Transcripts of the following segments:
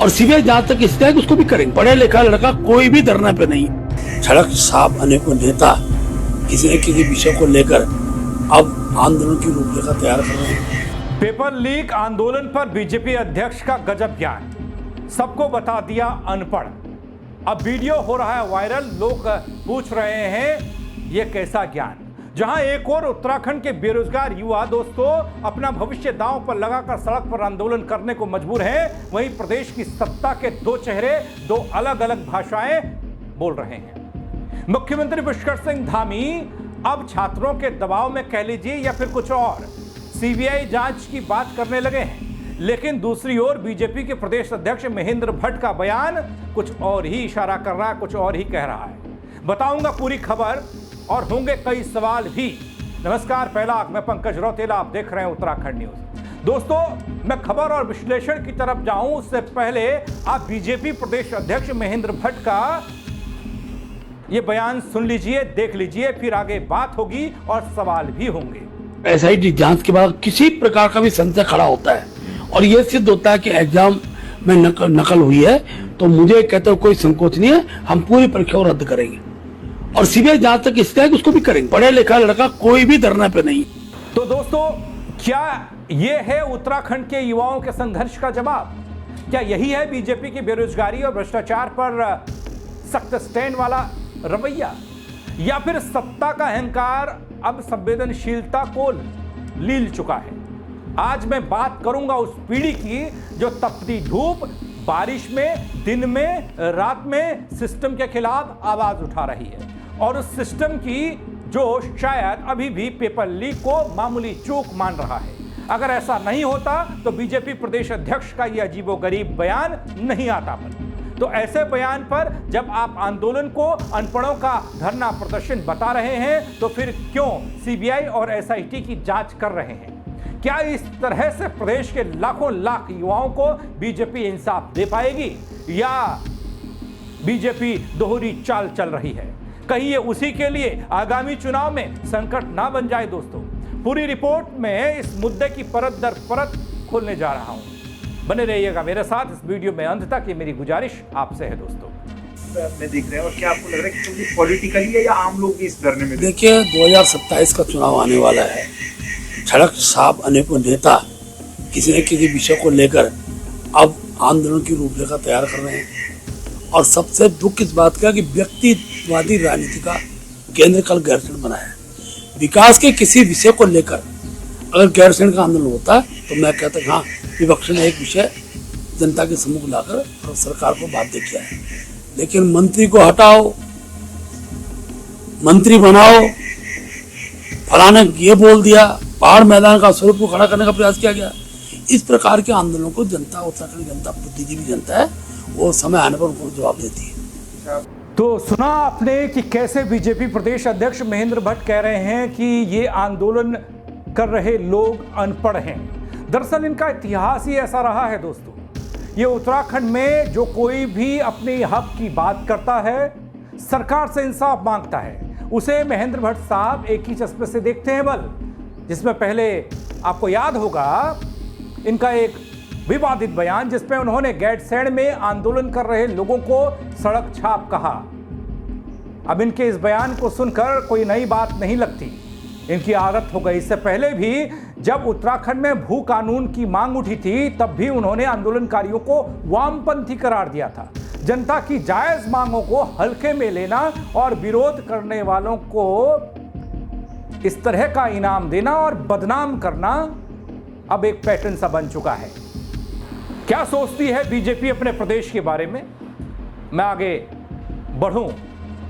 और सीबीआई जहां तक इसका है उसको भी करेंगे। पढ़ा लिखा लड़का कोई भी धरना पे नहीं। सड़क साफ अनेकों नेता किसी न किसी विषय को लेकर अब आंदोलन की रूपरेखा तैयार कर रहे हैं। पेपर लीक आंदोलन पर बीजेपी अध्यक्ष का गजब ज्ञान, सबको बता दिया अनपढ़। अब वीडियो हो रहा है वायरल, लोग पूछ रहे हैं ये कैसा ज्ञान। जहां एक और उत्तराखंड के बेरोजगार युवा दोस्तों अपना भविष्य दांव पर लगाकर सड़क पर आंदोलन करने को मजबूर हैं, वहीं प्रदेश की सत्ता के दो चेहरे, दो अलग अलग भाषाएं बोल रहे हैं। मुख्यमंत्री पुष्कर सिंह धामी अब छात्रों के दबाव में कह लीजिए या फिर कुछ और सीबीआई जांच की बात करने लगे हैं, लेकिन दूसरी ओर बीजेपी के प्रदेश अध्यक्ष महेंद्र भट्ट का बयान कुछ और ही इशारा कर रहा है, कुछ और ही कह रहा है। बताऊंगा पूरी खबर और होंगे कई सवाल भी। नमस्कार, पहला मैं पंकज रौतेला, आप देख रहे हैं उत्तराखंड न्यूज। दोस्तों, मैं खबर और विश्लेषण की तरफ जाऊं उससे पहले आप बीजेपी प्रदेश अध्यक्ष महेंद्र भट्ट का ये बयान सुन लीजिए, देख लीजिए, फिर आगे बात होगी और सवाल भी होंगे। एसआईटी जांच के बाद किसी प्रकार का भी संशय खड़ा होता है और यह सिद्ध होता है कि एग्जाम में नकल हुई है, तो मुझे कहते हुए कोई संकोच नहीं है, हम पूरी परीक्षा रद्द करेंगे और सीबीआई जहां तक इसका है उसको भी करेंगे। पढ़ा लिखा लड़का कोई भी धरना पे नहीं। तो दोस्तों, क्या ये है उत्तराखंड के युवाओं के संघर्ष का जवाब? क्या यही है बीजेपी की बेरोजगारी और भ्रष्टाचार पर सख्त स्टैंड वाला रवैया, या फिर सत्ता का अहंकार अब संवेदनशीलता को लील चुका है? आज मैं बात करूंगा उस पीढ़ी की जो तपती धूप, बारिश में, दिन में, रात में सिस्टम के खिलाफ आवाज उठा रही है, और उस सिस्टम की जो शायद अभी भी पेपर लीक को मामूली चूक मान रहा है। अगर ऐसा नहीं होता तो बीजेपी प्रदेश अध्यक्ष का यह अजीबोगरीब बयान नहीं आता। पर तो ऐसे बयान पर जब आप आंदोलन को अनपढ़ों का धरना प्रदर्शन बता रहे हैं, तो फिर क्यों सीबीआई और एसआईटी की जांच कर रहे हैं? क्या इस तरह से प्रदेश के लाखों लाख युवाओं को बीजेपी इंसाफ दे पाएगी, या बीजेपी दोहरी चाल चल रही है? कहीं ये उसी के लिए आगामी चुनाव में संकट ना बन जाए? दोस्तों, पूरी रिपोर्ट में इस मुद्दे की परत दर परत खोलने जा रहा हूं। बने रहिएगा मेरे साथ इस वीडियो में अंत तक, ये मेरी गुजारिश आपसे है। दोस्तों, में देख रहे हैं, और क्या आपको लग रहा है कि पॉलिटिकली है या आम लोग भी इस धरने में? देखिए, 2027 का चुनाव आने वाला है। सड़क साफ अनेकों नेता किसी न किसी विषय को लेकर अब आंदोलन की रूपरेखा तैयार कर रहे हैं, और सबसे दुख इस बात का कि व्यक्तिवादी राजनीति का केंद्र कल गैरसैंण बना है। विकास के किसी विषय को लेकर अगर गैरसैंण का आंदोलन होता है तो मैं कहता हाँ, विपक्ष ने एक विषय जनता के सम्मुख लाकर और सरकार को बाध्य किया है, लेकिन मंत्री को हटाओ, मंत्री बनाओ, फलाने ये बोल दिया, पहाड़ मैदान का स्वरूप को खड़ा करने का प्रयास किया गया। इस प्रकार के आंदोलनों को जनता, उत्तराखंड जनता बुद्धिजीवी जनता है, वो समय आने पर उनको जवाब देती है। तो सुना आपने कि कैसे बीजेपी प्रदेश अध्यक्ष महेंद्र भट्ट कह रहे हैं कि ये आंदोलन कर रहे लोग अनपढ़ हैं। दरअसल इनका इतिहास ही ऐसा रहा है। दोस्तों, ये उत्तराखंड में जो कोई भी अपने हक की बात करता है, सरकार से इंसाफ मांगता है, उसे महेंद्र भट्ट साहब एक ही चश्मे से देखते हैं बल। जिसमें पहले आपको याद होगा इनका एक विवादित बयान जिसमें उन्होंने गैरसैंण में आंदोलन कर रहे लोगों को सड़क छाप कहा। अब इनके इस बयान को सुनकर कोई नई बात नहीं लगती, इनकी आदत हो गई। इससे पहले भी जब उत्तराखंड में भू कानून की मांग उठी थी, तब भी उन्होंने आंदोलनकारियों को वामपंथी करार दिया था। जनता की जायज मांगों को हल्के में लेना और विरोध करने वालों को इस तरह का इनाम देना और बदनाम करना अब एक पैटर्न सा बन चुका है। क्या सोचती है बीजेपी अपने प्रदेश के बारे में? मैं आगे बढ़ूं,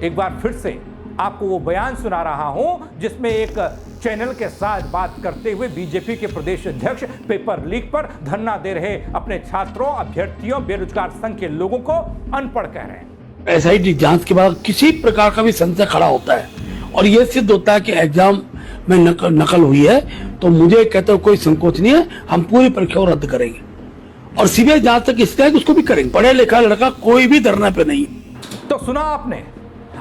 एक बार फिर से आपको वो बयान सुना रहा हूं जिसमें एक चैनल के साथ बात करते हुए बीजेपी के प्रदेश अध्यक्ष पेपर लीक पर धरना दे रहे अपने छात्रों, अभ्यर्थियों, बेरोजगार संघ के लोगों को अनपढ़ कह रहे हैं। एसआईटी जांच के बाद किसी प्रकार का भी संशय खड़ा होता है और यह सिद्ध होता है कि एग्जाम में नकल हुई है, तो मुझे कहते हुए कोई संकोच नहीं है, हम पूरी परीक्षा रद्द करेंगे और सीबीआई जहां तक इसका है उसको भी करेंगे। पढ़ा लिखा लड़का कोई भी धरना पे नहीं। तो सुना आपने,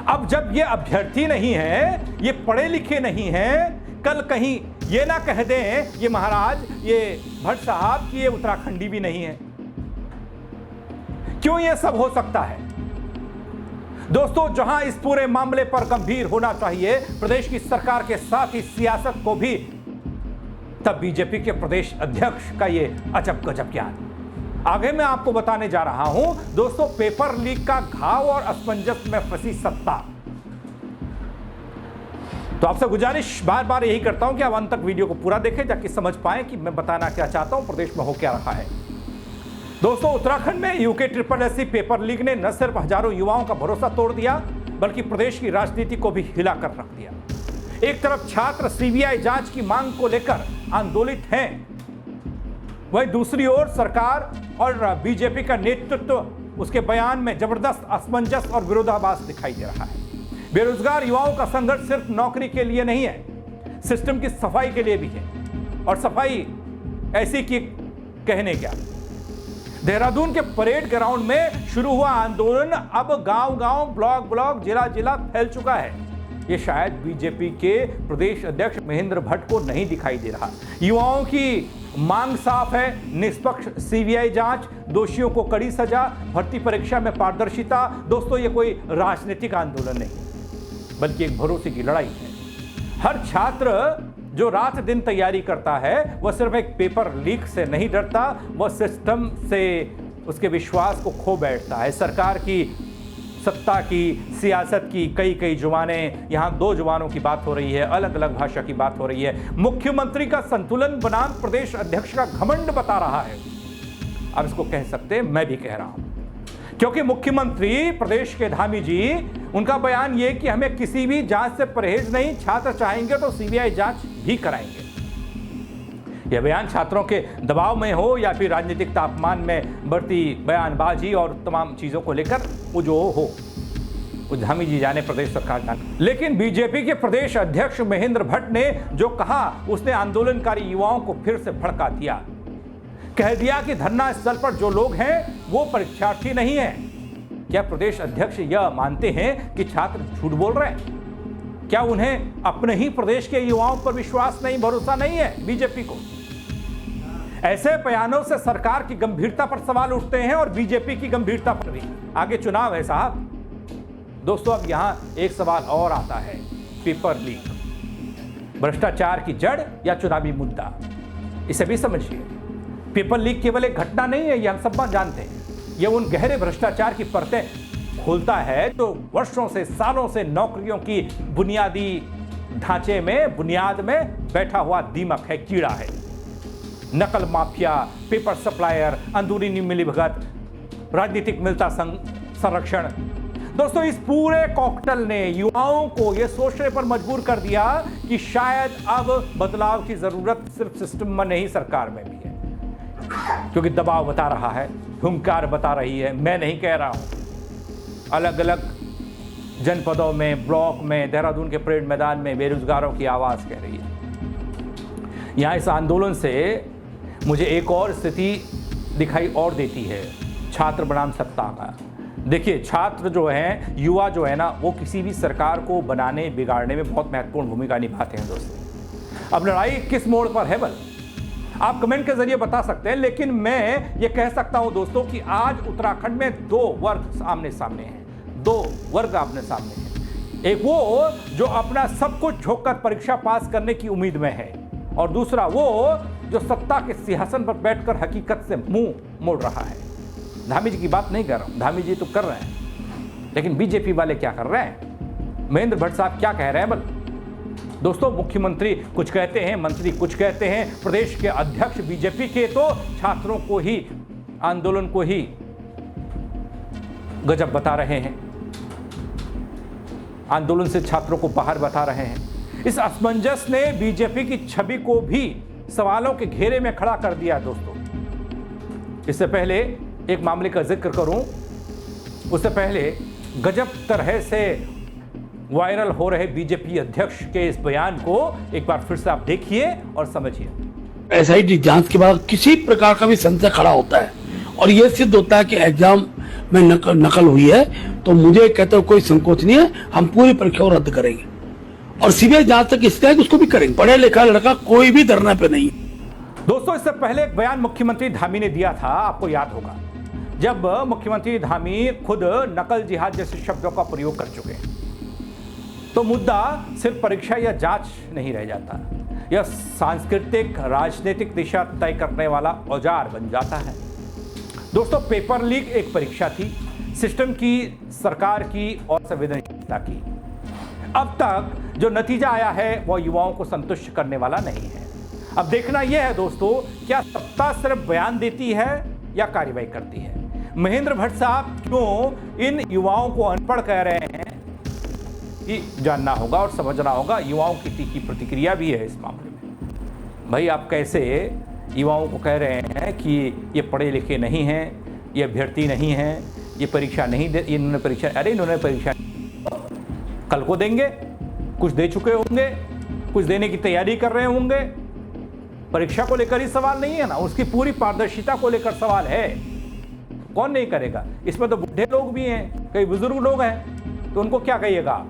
अब जब ये अभ्यर्थी नहीं है, ये पढ़े लिखे नहीं हैं, कल कहीं ये ना कह दें ये महाराज, ये भट्ट साहब कि ये उत्तराखंडी भी नहीं है। क्यों यह सब हो सकता है? दोस्तों, जहां इस पूरे मामले पर गंभीर होना चाहिए प्रदेश की सरकार के साथ ही सियासत को भी, तब बीजेपी के प्रदेश अध्यक्ष का यह अजब गजब ज्ञान। आगे मैं आपको बताने जा रहा हूं दोस्तों, पेपर लीक का घाव और असमंजस में फंसी सत्ता। तो आपसे गुजारिश बार बार यही करता हूं कि आप अंत तक वीडियो को पूरा देखें ताकि समझ पाएं कि मैं बताना क्या चाहता हूं, प्रदेश में हो क्या रहा है। दोस्तों, उत्तराखंड में यूके SSSC पेपर लीक ने न सिर्फ हजारों युवाओं का भरोसा तोड़ दिया बल्कि प्रदेश की राजनीति को भी हिलाकर रख दिया। एक तरफ छात्र सीबीआई जांच की मांग को लेकर आंदोलित हैं, वहीं दूसरी ओर सरकार और बीजेपी का नेतृत्व उसके बयान में जबरदस्त असमंजस और विरोधाभास दिखाई दे रहा है। बेरोजगार युवाओं का संघर्ष सिर्फ नौकरी के लिए नहीं है, सिस्टम की सफाई के लिए भी है। और सफाई ऐसी कि कहने क्या। देहरादून के परेड ग्राउंड में शुरू हुआ आंदोलन अब गांव-गांव, ब्लॉक-ब्लॉक, जिला-जिला फैल चुका है। ये शायद बीजेपी के प्रदेश अध्यक्ष महेंद्र भट्ट को नहीं दिखाई दे रहा। युवाओं की मांग साफ है, निष्पक्ष सीबीआई जांच, दोषियों को कड़ी सजा, भर्ती परीक्षा में पारदर्शिता। दोस्तों, ये कोई राजनीतिक आंदोलन नहीं बल्कि एक भरोसे की लड़ाई है। हर छात्र जो रात दिन तैयारी करता है वह सिर्फ एक पेपर लीक से नहीं डरता, वह सिस्टम से उसके विश्वास को खो बैठता है। सरकार की, सत्ता की, सियासत की कई जुबानें, यहां 2 जुबानों की बात हो रही है, अलग अलग भाषा की बात हो रही है। मुख्यमंत्री का संतुलन बनाम प्रदेश अध्यक्ष का घमंड बता रहा है। अब इसको कह सकते हैं, मैं भी कह रहा हूं, क्योंकि मुख्यमंत्री प्रदेश के धामी जी, उनका बयान यह कि हमें किसी भी जांच से परहेज नहीं, छात्र चाहेंगे तो सीबीआई जांच भी कराएंगे। यह बयान छात्रों के दबाव में हो या फिर राजनीतिक तापमान में बढ़ती बयानबाजी और तमाम चीजों को लेकर वो जो हो, धामी जी जाने, प्रदेश सरकार जाने। लेकिन बीजेपी के प्रदेश अध्यक्ष महेंद्र भट्ट ने जो कहा, उसने आंदोलनकारी युवाओं को फिर से भड़का दिया। कह दिया कि धरना स्थल पर जो लोग हैं वो परीक्षार्थी नहीं है। क्या प्रदेश अध्यक्ष यह मानते हैं कि छात्र झूठ बोल रहे हैं? क्या उन्हें अपने ही प्रदेश के युवाओं पर विश्वास नहीं, भरोसा नहीं है बीजेपी को? ऐसे बयानों से सरकार की गंभीरता पर सवाल उठते हैं और बीजेपी की गंभीरता पर भी। आगे चुनाव है साहब। दोस्तों, अब यहां एक सवाल और आता है, पेपर लीक भ्रष्टाचार की जड़ या चुनावी मुद्दा? इसे भी समझिए। पेपर लीक केवल एक घटना नहीं है, यह हम सब जानते हैं। यह उन गहरे भ्रष्टाचार की परतें खोलता है जो वर्षों से, सालों से नौकरियों की बुनियादी ढांचे में, बुनियाद में बैठा हुआ दीमक है, कीड़ा है। नकल माफिया, पेपर सप्लायर, अंदरूनी मिलीभगत, राजनीतिक मिलता संरक्षण। दोस्तों, इस पूरे कॉकटेल ने युवाओं को यह सोचने पर मजबूर कर दिया कि शायद अब बदलाव की जरूरत सिर्फ सिस्टम में नहीं, सरकार में भी है। क्योंकि दबाव बता रहा है, हुंकार बता रही है, मैं नहीं कह रहा हूं। अलग अलग जनपदों में, ब्लॉक में, देहरादून के परेड मैदान में बेरोजगारों की आवाज कह रही है। यहां इस आंदोलन से मुझे एक और स्थिति दिखाई और देती है, छात्र बनाम सत्ता का। देखिए, छात्र जो हैं, युवा जो है ना, वो किसी भी सरकार को बनाने, बिगाड़ने में बहुत महत्वपूर्ण भूमिका निभाते हैं दोस्तों। अब लड़ाई किस मोड़ पर है बल, आप कमेंट के जरिए बता सकते हैं, लेकिन मैं ये कह सकता हूं दोस्तों कि आज उत्तराखंड में 2 वर्ग आमने सामने हैं। 2 वर्ग आमने सामने हैं। एक वो जो अपना सब कुछ झोंककर परीक्षा पास करने की उम्मीद में है, और दूसरा वो जो सत्ता के सिंहासन पर बैठकर हकीकत से मुंह मोड़ रहा है। धामी जी की बात नहीं कर रहा हूं, धामी जी तो कर रहे हैं, लेकिन बीजेपी वाले क्या कर रहे हैं? महेंद्र भट्ट साहब क्या कह रहे हैं? बल दोस्तों, मुख्यमंत्री कुछ कहते हैं, मंत्री कुछ कहते हैं, प्रदेश के अध्यक्ष बीजेपी के तो छात्रों को ही, आंदोलन को ही गजब बता रहे हैं, आंदोलन से छात्रों को बाहर बता रहे हैं। इस असमंजस ने बीजेपी की छवि को भी सवालों के घेरे में खड़ा कर दिया दोस्तों। इससे पहले एक मामले का जिक्र करूं, उससे पहले गजब तरह से वायरल हो रहे बीजेपी अध्यक्ष के इस बयान को एक बार फिर से आप देखिए और समझिए। एसआईटी जांच के बाद किसी प्रकार का भी संशय खड़ा होता है और यह सिद्ध होता है कि एग्जाम में नकल हुई है, तो मुझे कहते हो कोई संकोच नहीं है, हम पूरी परीक्षा को रद्द करेंगे और सीबीआई जांच तक इसका है कि उसको भी करेंगे। पढ़ा लिखा लड़का कोई भी धरना पे नहीं। दोस्तों, इससे पहले एक बयान मुख्यमंत्री धामी ने दिया था, आपको याद होगा। जब मुख्यमंत्री धामी खुद नकल जिहाद जैसे शब्दों का प्रयोग कर चुके हैं, तो मुद्दा सिर्फ परीक्षा या जांच नहीं रह जाता, यह सांस्कृतिक राजनीतिक दिशा तय करने वाला औजार बन जाता है। दोस्तों, पेपर लीक एक परीक्षा थी, सिस्टम की, सरकार की और संवेदनशीलता की। अब तक जो नतीजा आया है वह युवाओं को संतुष्ट करने वाला नहीं है। अब देखना यह है दोस्तों, क्या सत्ता सिर्फ बयान देती है या कार्रवाई करती है। महेंद्र भट्ट साहब क्यों इन युवाओं को अनपढ़ कह रहे हैं, ये जानना होगा और समझना होगा। युवाओं की तीखी प्रतिक्रिया भी है इस मामले में। भाई, आप कैसे युवाओं को कह रहे हैं कि ये पढ़े लिखे नहीं हैं, ये अभ्यर्थी नहीं हैं, ये परीक्षा नहीं दे, इन्होंने परीक्षा कल को देंगे, कुछ दे चुके होंगे, कुछ देने की तैयारी कर रहे होंगे। परीक्षा को लेकर ही सवाल नहीं है ना, उसकी पूरी पारदर्शिता को लेकर सवाल है। कौन नहीं करेगा? इसमें तो बूढ़े लोग भी हैं, कई बुजुर्ग लोग हैं, तो उनको क्या कहिएगा?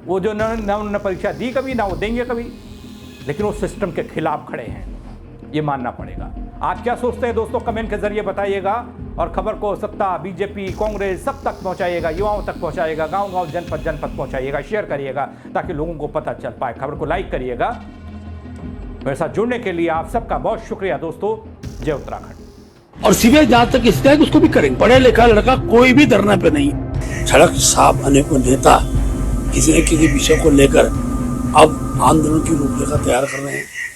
वो जो न उन्होंने परीक्षा दी कभी, ना वो देंगे कभी, लेकिन वो सिस्टम के खिलाफ खड़े हैं, ये मानना पड़ेगा। आप क्या सोचते हैं दोस्तों, कमेंट के जरिए बताइएगा और खबर को सत्ता, बीजेपी, कांग्रेस सब तक पहुंचाइएगा, युवाओं तक पहुंचाइएगा, गांव-गांव, जनपद पहुंचाइएगा, शेयर करिएगा ताकि लोगों को पता चल पाए। खबर को लाइक करिएगा। मेरे साथ जुड़ने के लिए आप सबका बहुत शुक्रिया दोस्तों। जय उत्तराखंड। और सीबीआई जहां तक इसका है उसको भी करेंगे। पढ़ा लिखा लड़का कोई भी धरना पे नहीं। सड़क साफ अनेकों नेता किसी न किसी विषय को लेकर अब आंदोलन की रूपरेखा तैयार कर रहे हैं।